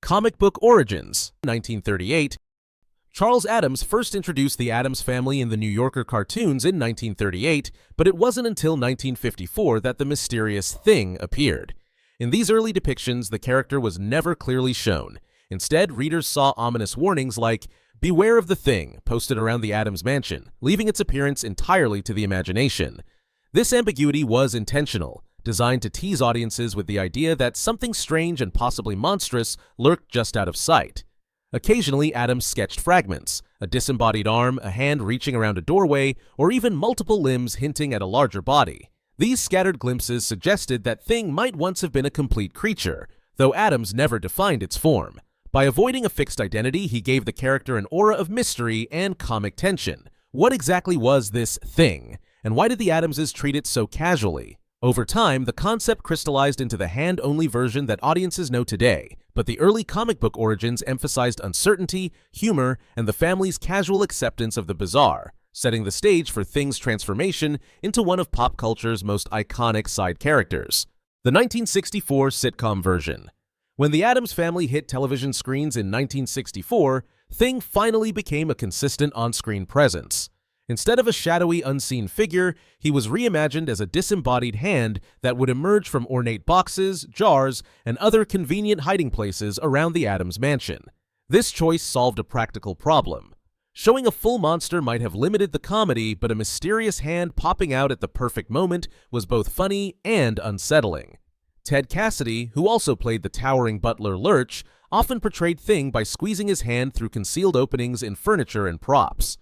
Comic book origins. 1938. Charles Addams first introduced the Addams Family in the New Yorker cartoons in 1938, but it wasn't until 1954 that the mysterious Thing appeared. In these early depictions, the character was never clearly shown. Instead, readers saw ominous warnings like, "Beware of the Thing," posted around the Addams mansion, leaving its appearance entirely to the imagination. This ambiguity was intentional, designed to tease audiences with the idea that something strange and possibly monstrous lurked just out of sight. Occasionally, Addams sketched fragments, a disembodied arm, a hand reaching around a doorway, or even multiple limbs hinting at a larger body. These scattered glimpses suggested that Thing might once have been a complete creature, though Addams never defined its form. By avoiding a fixed identity, he gave the character an aura of mystery and comic tension. What exactly was this Thing, and why did the Addamses treat it so casually? Over time, the concept crystallized into the hand-only version that audiences know today, but the early comic book origins emphasized uncertainty, humor, and the family's casual acceptance of the bizarre, setting the stage for Thing's transformation into one of pop culture's most iconic side characters. The 1964 sitcom version. When the Addams Family hit television screens in 1964, Thing finally became a consistent on-screen presence. Instead of a shadowy, unseen figure, he was reimagined as a disembodied hand that would emerge from ornate boxes, jars, and other convenient hiding places around the Addams mansion. This choice solved a practical problem. Showing a full monster might have limited the comedy, but a mysterious hand popping out at the perfect moment was both funny and unsettling. Ted Cassidy, who also played the towering butler Lurch, often portrayed Thing by squeezing his hand through concealed openings in furniture and props.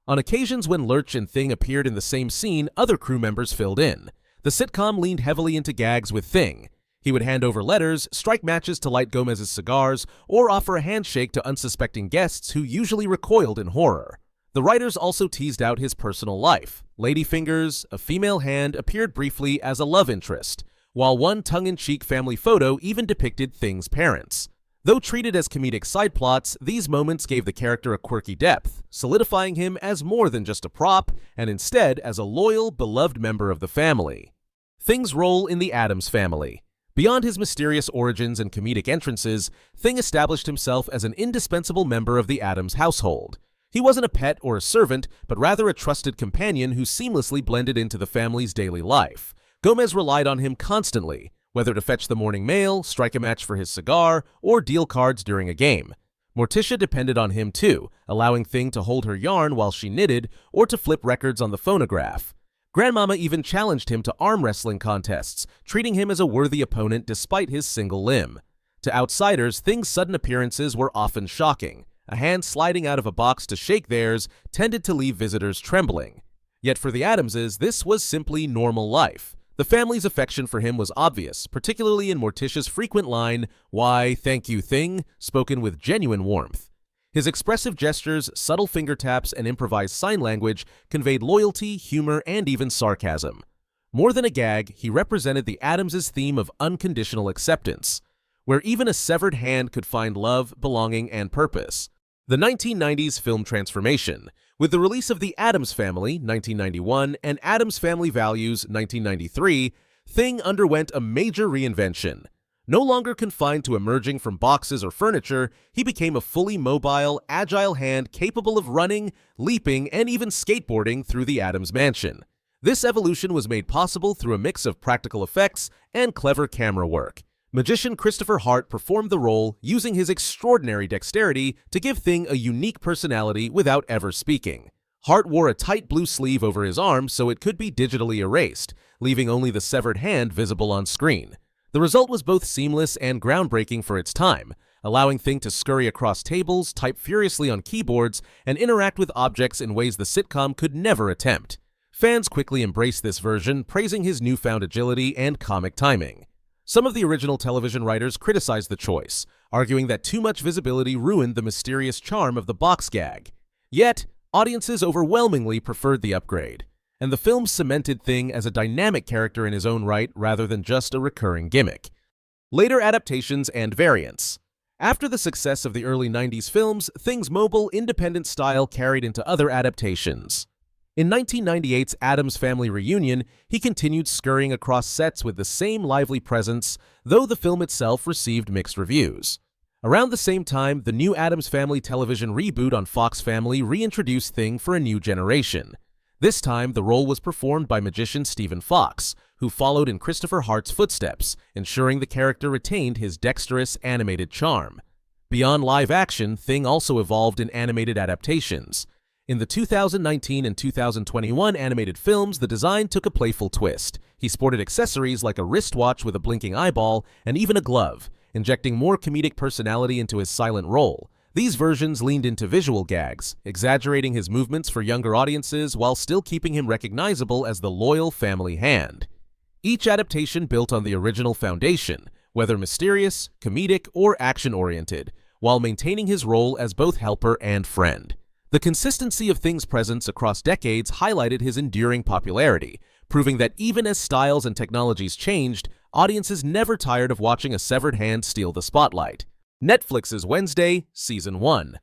On occasions when Lurch and Thing appeared in the same scene, other crew members filled in. The sitcom leaned heavily into gags with Thing. He would hand over letters, strike matches to light Gomez's cigars, or offer a handshake to unsuspecting guests who usually recoiled in horror. The writers also teased out his personal life. Ladyfingers, a female hand, appeared briefly as a love interest, while one tongue-in-cheek family photo even depicted Thing's parents. Though treated as comedic side plots, these moments gave the character a quirky depth, solidifying him as more than just a prop, and instead as a loyal, beloved member of the family. Thing's role in the Addams Family. Beyond his mysterious origins and comedic entrances, Thing established himself as an indispensable member of the Addams household. He wasn't a pet or a servant, but rather a trusted companion who seamlessly blended into the family's daily life. Gomez relied on him constantly, whether to fetch the morning mail, strike a match for his cigar, or deal cards during a game. Morticia depended on him too, allowing Thing to hold her yarn while she knitted or to flip records on the phonograph. Grandmama even challenged him to arm wrestling contests, treating him as a worthy opponent despite his single limb. To outsiders, Thing's sudden appearances were often shocking. A hand sliding out of a box to shake theirs tended to leave visitors trembling. Yet for the Addamses, this was simply normal life. The family's affection for him was obvious, particularly in Morticia's frequent line, "Why, thank you, Thing," spoken with genuine warmth. His expressive gestures, subtle finger taps, and improvised sign language conveyed loyalty, humor, and even sarcasm. More than a gag, he represented the Addams' theme of unconditional acceptance, where even a severed hand could find love, belonging, and purpose. The 1990s film transformation. With the release of The Addams Family, 1991, and Addams Family Values, 1993, Thing underwent a major reinvention. No longer confined to emerging from boxes or furniture, he became a fully mobile, agile hand capable of running, leaping, and even skateboarding through the Addams mansion. This evolution was made possible through a mix of practical effects and clever camera work. Magician Christopher Hart performed the role, using his extraordinary dexterity to give Thing a unique personality without ever speaking. Hart wore a tight blue sleeve over his arm so it could be digitally erased, leaving only the severed hand visible on screen. The result was both seamless and groundbreaking for its time, allowing Thing to scurry across tables, type furiously on keyboards, and interact with objects in ways the sitcom could never attempt. Fans quickly embraced this version, praising his newfound agility and comic timing. Some of the original television writers criticized the choice, arguing that too much visibility ruined the mysterious charm of the box gag. Yet, audiences overwhelmingly preferred the upgrade, and the film cemented Thing as a dynamic character in his own right rather than just a recurring gimmick. Later adaptations and variants. After the success of the early 90s films, Thing's mobile, independent style carried into other adaptations. In 1998's Addams Family Reunion, he continued scurrying across sets with the same lively presence, though the film itself received mixed reviews. Around the same time, the new Addams Family television reboot on Fox Family reintroduced Thing for a new generation. This time, the role was performed by magician Stephen Fox, who followed in Christopher Hart's footsteps, ensuring the character retained his dexterous, animated charm. Beyond live action, Thing also evolved in animated adaptations. In the 2019 and 2021 animated films, the design took a playful twist. He sported accessories like a wristwatch with a blinking eyeball and even a glove, injecting more comedic personality into his silent role. These versions leaned into visual gags, exaggerating his movements for younger audiences while still keeping him recognizable as the loyal family hand. Each adaptation built on the original foundation, whether mysterious, comedic, or action-oriented, while maintaining his role as both helper and friend. The consistency of Thing's presence across decades highlighted his enduring popularity, proving that even as styles and technologies changed, audiences never tired of watching a severed hand steal the spotlight. Netflix's Wednesday, Season 1.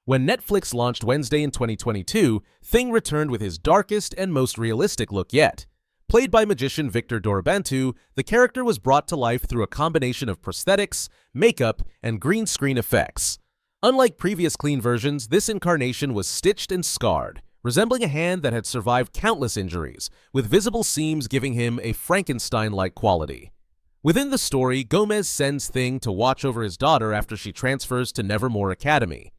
When Netflix launched Wednesday in 2022, Thing returned with his darkest and most realistic look yet. Played by magician Victor Dorobantu, the character was brought to life through a combination of prosthetics, makeup, and green screen effects. Unlike previous clean versions, this incarnation was stitched and scarred, resembling a hand that had survived countless injuries, with visible seams giving him a Frankenstein-like quality. Within the story, Gomez sends Thing to watch over his daughter after she transfers to Nevermore Academy.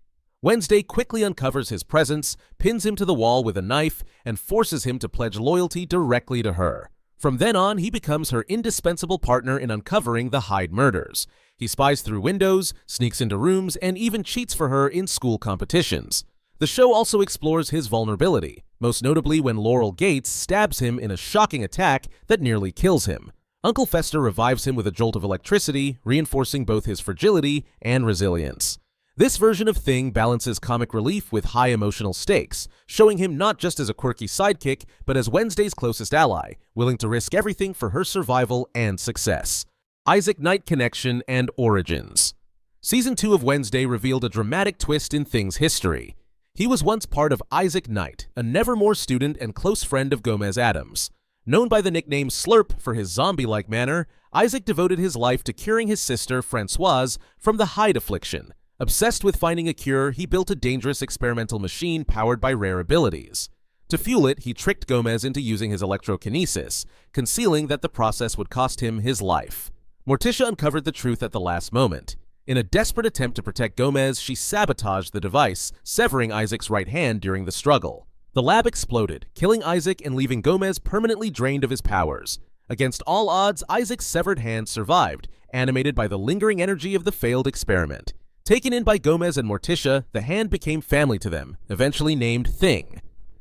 Wednesday quickly uncovers his presence, pins him to the wall with a knife, and forces him to pledge loyalty directly to her. From then on, he becomes her indispensable partner in uncovering the Hyde murders. He spies through windows, sneaks into rooms, and even cheats for her in school competitions. The show also explores his vulnerability, most notably when Laurel Gates stabs him in a shocking attack that nearly kills him. Uncle Fester revives him with a jolt of electricity, reinforcing both his fragility and resilience. This version of Thing balances comic relief with high emotional stakes, showing him not just as a quirky sidekick, but as Wednesday's closest ally, willing to risk everything for her survival and success. Isaac Knight connection and origins. Season 2 of Wednesday revealed a dramatic twist in Thing's history. He was once part of Isaac Knight, a Nevermore student and close friend of Gomez Addams. Known by the nickname Slurp for his zombie-like manner, Isaac devoted his life to curing his sister, Francoise, from the Hyde affliction. Obsessed with finding a cure, he built a dangerous experimental machine powered by rare abilities. To fuel it, he tricked Gomez into using his electrokinesis, concealing that the process would cost him his life. Morticia uncovered the truth at the last moment. In a desperate attempt to protect Gomez, she sabotaged the device, severing Isaac's right hand during the struggle. The lab exploded, killing Isaac and leaving Gomez permanently drained of his powers. Against all odds, Isaac's severed hand survived, animated by the lingering energy of the failed experiment. Taken in by Gomez and Morticia, the hand became family to them, eventually named Thing.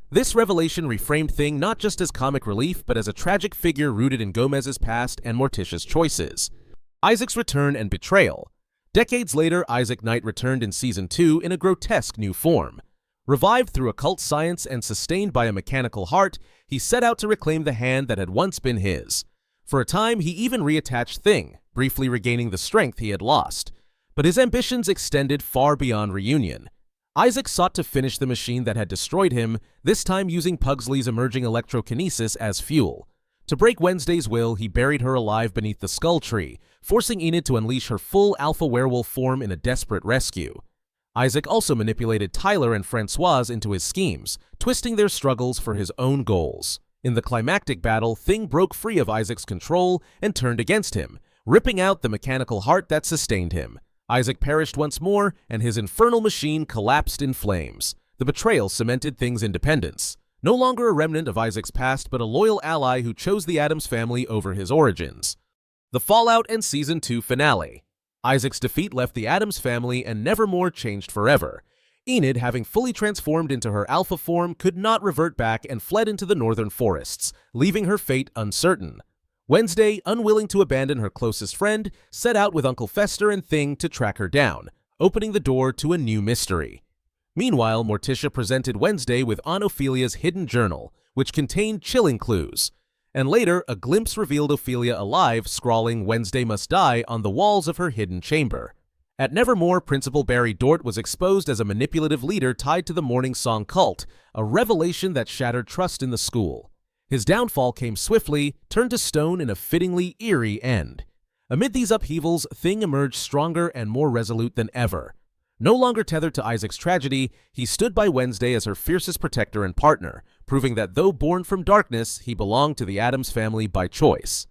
This revelation reframed Thing not just as comic relief, but as a tragic figure rooted in Gomez's past and Morticia's choices. Isaac's return and betrayal. Decades later, Isaac Knight returned in Season 2 in a grotesque new form. Revived through occult science and sustained by a mechanical heart, he set out to reclaim the hand that had once been his. For a time, he even reattached Thing, briefly regaining the strength he had lost. But his ambitions extended far beyond reunion. Isaac sought to finish the machine that had destroyed him, this time using Pugsley's emerging electrokinesis as fuel. To break Wednesday's will, he buried her alive beneath the skull tree, forcing Enid to unleash her full alpha werewolf form in a desperate rescue. Isaac also manipulated Tyler and Francoise into his schemes, twisting their struggles for his own goals. In the climactic battle, Thing broke free of Isaac's control and turned against him, ripping out the mechanical heart that sustained him. Isaac perished once more, and his infernal machine collapsed in flames. The betrayal cemented Thing's independence. No longer a remnant of Isaac's past, but a loyal ally who chose the Addams family over his origins. The fallout and Season 2 finale. Isaac's defeat left the Addams family, and Nevermore changed forever. Enid, having fully transformed into her alpha form, could not revert back and fled into the northern forests, leaving her fate uncertain. Wednesday, unwilling to abandon her closest friend, set out with Uncle Fester and Thing to track her down, opening the door to a new mystery. Meanwhile, Morticia presented Wednesday with Aunt Ophelia's hidden journal, which contained chilling clues. And later, a glimpse revealed Ophelia alive, scrawling "Wednesday must die" on the walls of her hidden chamber. At Nevermore, Principal Barry Dort was exposed as a manipulative leader tied to the Morning Song cult, a revelation that shattered trust in the school. His downfall came swiftly, turned to stone in a fittingly eerie end. Amid these upheavals, Thing emerged stronger and more resolute than ever. No longer tethered to Isaac's tragedy, he stood by Wednesday as her fiercest protector and partner, proving that though born from darkness, he belonged to the Addams family by choice.